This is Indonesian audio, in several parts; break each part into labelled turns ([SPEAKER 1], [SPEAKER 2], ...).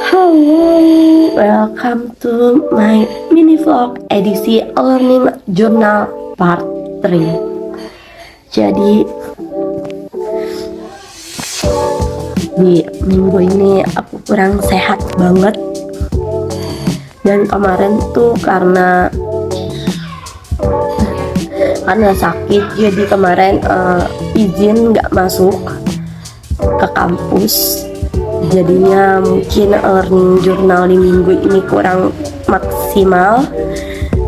[SPEAKER 1] Halo, welcome to my mini vlog edisi Learning Journal Part 3. Jadi di minggu ini aku kurang sehat banget. Dan kemarin tuh karena sakit, jadi kemarin izin nggak masuk ke kampus. Jadinya mungkin learning journal di minggu ini kurang maksimal.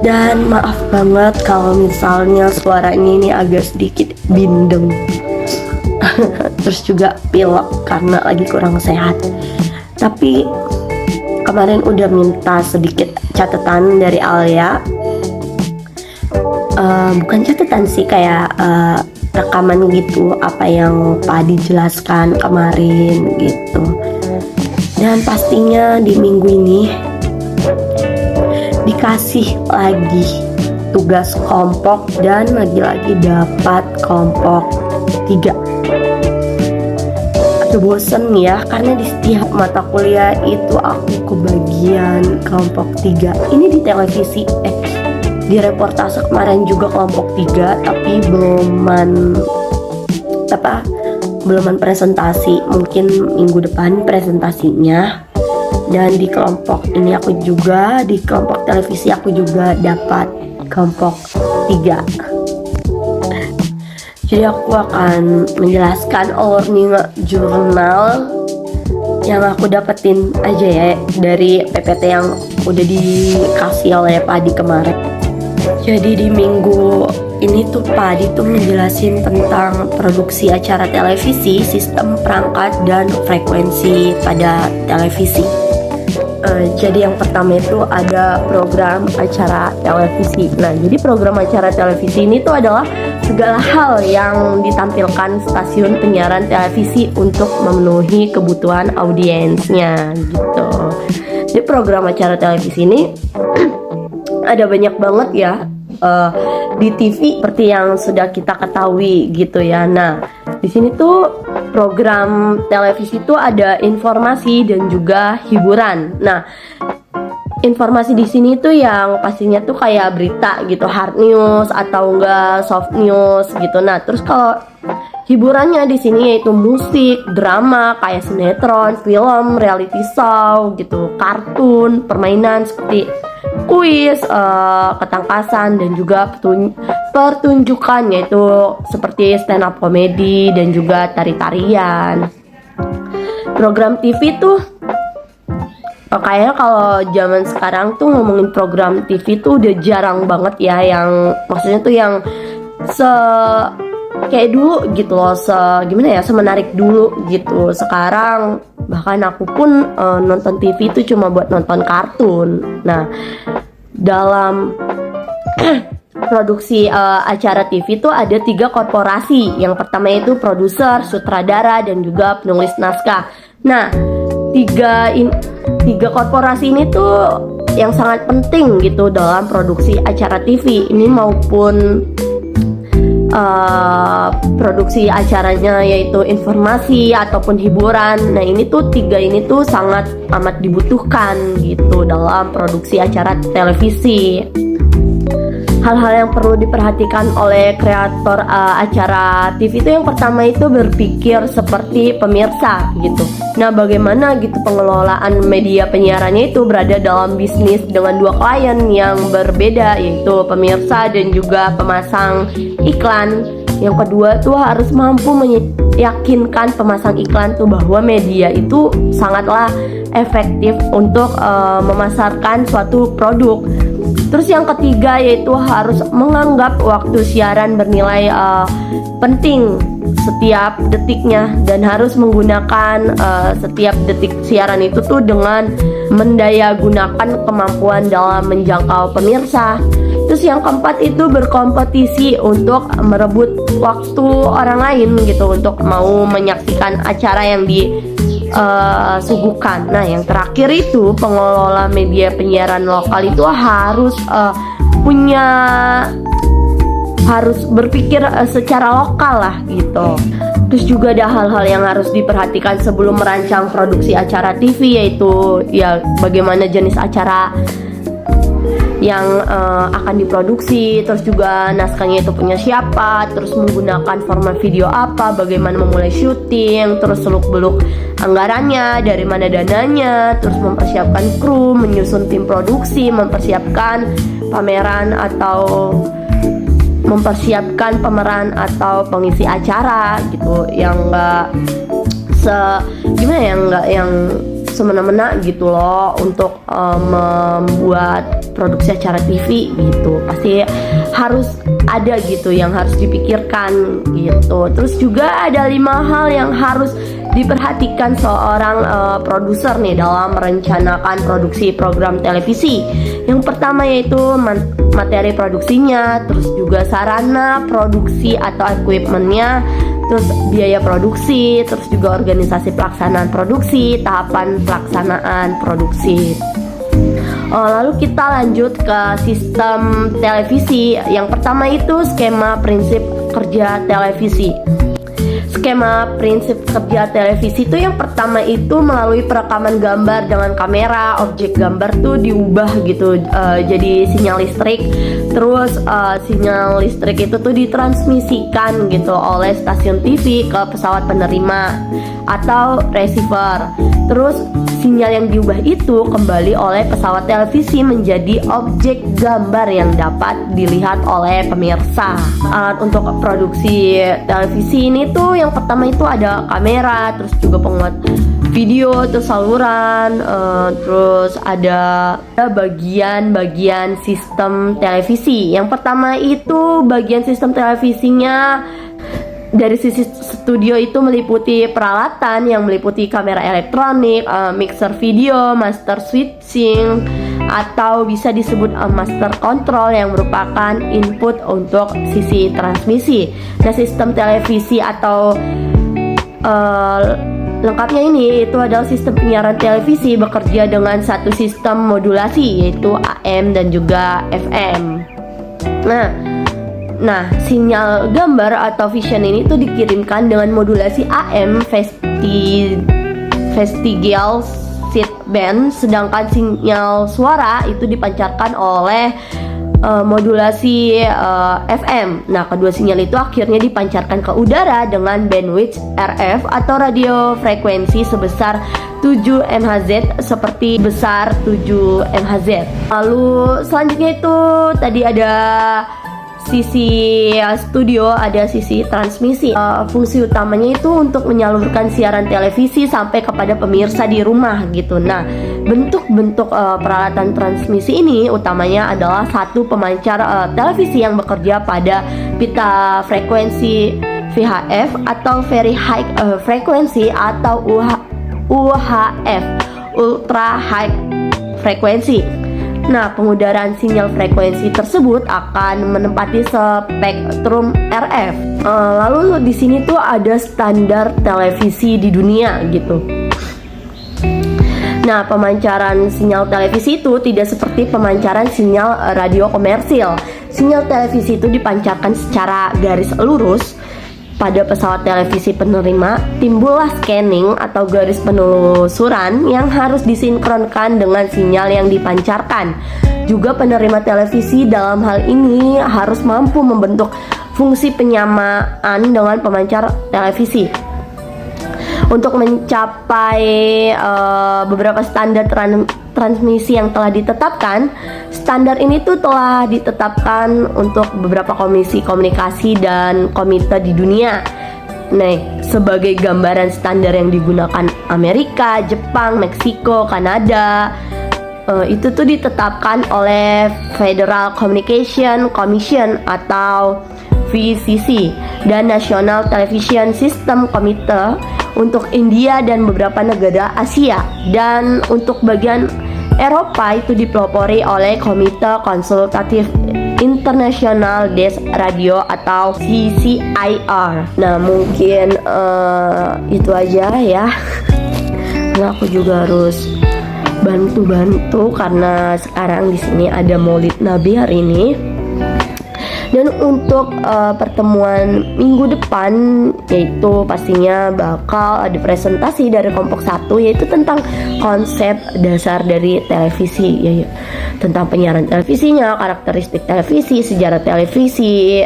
[SPEAKER 1] Dan maaf banget kalau misalnya suara ini agak sedikit bindeng. Terus juga pilek karena lagi kurang sehat. Tapi kemarin udah minta sedikit catatan dari Alia. Bukan catatan sih, kayak rekaman gitu, apa yang Pak dijelaskan kemarin gitu. Dan pastinya di minggu ini dikasih lagi tugas kelompok dan lagi-lagi dapat kelompok 3. Agak bosen ya, karena di setiap mata kuliah itu aku kebagian kelompok 3. Ini di televisi, di reportase kemarin juga kelompok 3, tapi belum presentasi. Mungkin minggu depan presentasinya. Dan di kelompok ini di kelompok televisi aku juga dapat kelompok 3. Jadi aku akan menjelaskan learning journal yang aku dapetin aja ya dari PPT yang udah dikasih oleh Padi kemarin. Jadi di minggu ini tuh Padi tuh menjelasin tentang produksi acara televisi, sistem perangkat dan frekuensi pada televisi. Jadi yang pertama itu ada program acara televisi. Nah, jadi program acara televisi ini tuh adalah segala hal yang ditampilkan stasiun penyiaran televisi untuk memenuhi kebutuhan audiensnya gitu. Jadi program acara televisi ini ada banyak banget ya di TV seperti yang sudah kita ketahui gitu ya. Nah, di sini tuh program televisi itu ada informasi dan juga hiburan. Nah, informasi di sini tuh yang pastinya tuh kayak berita gitu, hard news atau enggak soft news gitu. Nah, terus kalau hiburannya di sini yaitu musik, drama kayak sinetron, film, reality show gitu, kartun, permainan seperti kuis, ketangkasan dan juga pertunjukan yaitu seperti stand up comedy dan juga tari-tarian. Program TV tuh kayaknya kalau zaman sekarang tuh ngomongin program TV tuh udah jarang banget ya, yang maksudnya tuh yang kayak dulu gitu loh, semenarik dulu gitu. Sekarang bahkan aku pun nonton TV itu cuma buat nonton kartun. Nah, dalam produksi acara TV itu ada 3 korporasi. Yang pertama itu produser, sutradara, dan juga penulis naskah. Nah, tiga korporasi ini tuh yang sangat penting gitu dalam produksi acara TV ini maupun produksi acaranya, yaitu informasi ataupun hiburan. Nah, ini tuh 3 ini tuh sangat amat dibutuhkan gitu dalam produksi acara televisi. Hal-hal yang perlu diperhatikan oleh kreator acara TV itu yang pertama itu berpikir seperti pemirsa gitu. Nah, bagaimana gitu pengelolaan media penyiarannya itu berada dalam bisnis dengan 2 klien yang berbeda, yaitu pemirsa dan juga pemasang iklan. Yang kedua tuh harus mampu meyakinkan pemasang iklan tuh bahwa media itu sangatlah efektif untuk memasarkan suatu produk. Terus yang ketiga yaitu harus menganggap waktu siaran bernilai penting setiap detiknya, dan harus menggunakan setiap detik siaran itu tuh dengan mendayagunakan kemampuan dalam menjangkau pemirsa. Terus yang keempat itu berkompetisi untuk merebut waktu orang lain gitu untuk mau menyaksikan acara yang disuguhkan. Nah, yang terakhir itu pengelola media penyiaran lokal itu harus punya harus berpikir secara lokal lah gitu. Terus juga ada hal-hal yang harus diperhatikan sebelum merancang produksi acara TV, yaitu ya bagaimana jenis acara yang akan diproduksi, terus juga naskahnya itu punya siapa, terus menggunakan format video apa, bagaimana memulai syuting, terus seluk-beluk anggarannya, dari mana dananya, terus mempersiapkan kru, menyusun tim produksi, mempersiapkan pameran atau mempersiapkan pemeran atau pengisi acara gitu, yang enggak yang semena-mena gitu loh untuk membuat produksi acara TV gitu. Pasti harus ada gitu yang harus dipikirkan gitu. Terus juga ada 5 hal yang harus diperhatikan seorang produser nih dalam merencanakan produksi program televisi. Yang pertama yaitu materi produksinya, terus juga sarana produksi atau equipmentnya, terus biaya produksi, terus juga organisasi pelaksanaan produksi, tahapan pelaksanaan produksi. Lalu kita lanjut ke sistem televisi. Yang pertama itu skema prinsip kerja televisi. Skema prinsip kerja televisi itu yang pertama itu melalui perekaman gambar dengan kamera, objek gambar tuh diubah gitu jadi sinyal listrik. Terus sinyal listrik itu tuh ditransmisikan gitu oleh stasiun TV ke pesawat penerima atau receiver. Terus sinyal yang diubah itu kembali oleh pesawat televisi menjadi objek gambar yang dapat dilihat oleh pemirsa. Alat untuk produksi televisi ini tuh yang pertama itu ada kamera, terus juga penguat video, terus saluran, terus ada bagian-bagian sistem televisi. Yang pertama itu bagian sistem televisinya. Dari sisi studio itu meliputi peralatan yang meliputi kamera elektronik, mixer video, master switching, atau bisa disebut master control yang merupakan input untuk sisi transmisi. Nah, sistem televisi atau lengkapnya ini itu adalah sistem penyiaran televisi bekerja dengan satu sistem modulasi yaitu AM dan juga FM. Nah, sinyal gambar atau vision ini tuh dikirimkan dengan modulasi AM vestigial sideband, sedangkan sinyal suara itu dipancarkan oleh modulasi FM. Nah, kedua sinyal itu akhirnya dipancarkan ke udara dengan bandwidth RF atau radio frekuensi sebesar 7 MHz seperti besar 7 MHz. Lalu selanjutnya itu tadi ada sisi studio, ada sisi transmisi. Fungsi utamanya itu untuk menyalurkan siaran televisi sampai kepada pemirsa di rumah gitu. Nah, bentuk-bentuk peralatan transmisi ini utamanya adalah satu pemancar televisi yang bekerja pada pita frekuensi VHF atau very high frequency atau UHF, ultra high frequency. Nah, pengudaraan sinyal frekuensi tersebut akan menempati spektrum RF. Lalu di sini tuh ada standar televisi di dunia gitu. Nah, pemancaran sinyal televisi itu tidak seperti pemancaran sinyal radio komersil. Sinyal televisi itu dipancarkan secara garis lurus pada pesawat televisi penerima. Timbullah scanning atau garis penelusuran yang harus disinkronkan dengan sinyal yang dipancarkan. Juga penerima televisi dalam hal ini harus mampu membentuk fungsi penyamaan dengan pemancar televisi. Untuk mencapai beberapa standar transmisi yang telah ditetapkan, standar ini tuh telah ditetapkan untuk beberapa komisi komunikasi dan komite di dunia. Nah, sebagai gambaran standar yang digunakan Amerika, Jepang, Meksiko, Kanada, itu tuh ditetapkan oleh Federal Communication Commission atau VCC dan National Television System Committee untuk India dan beberapa negara Asia, dan untuk bagian Eropa itu dipelopori oleh Komite Konsultatif International Des Radio atau CCIR. Nah, mungkin itu aja ya. Nah, aku juga harus bantu-bantu karena sekarang di sini ada Maulid Nabi hari ini. Dan untuk pertemuan minggu depan, yaitu pastinya bakal ada presentasi dari kelompok 1, yaitu tentang konsep dasar dari televisi, ya, tentang penyiaran televisinya, karakteristik televisi, sejarah televisi,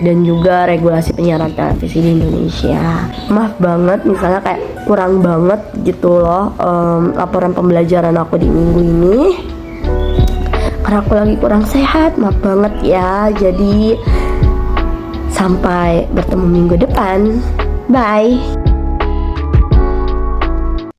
[SPEAKER 1] dan juga regulasi penyiaran televisi di Indonesia. Maaf banget misalnya kayak kurang banget gitu loh laporan pembelajaran aku di minggu ini, karena aku lagi kurang sehat. Maaf banget ya. Jadi sampai bertemu minggu depan. Bye.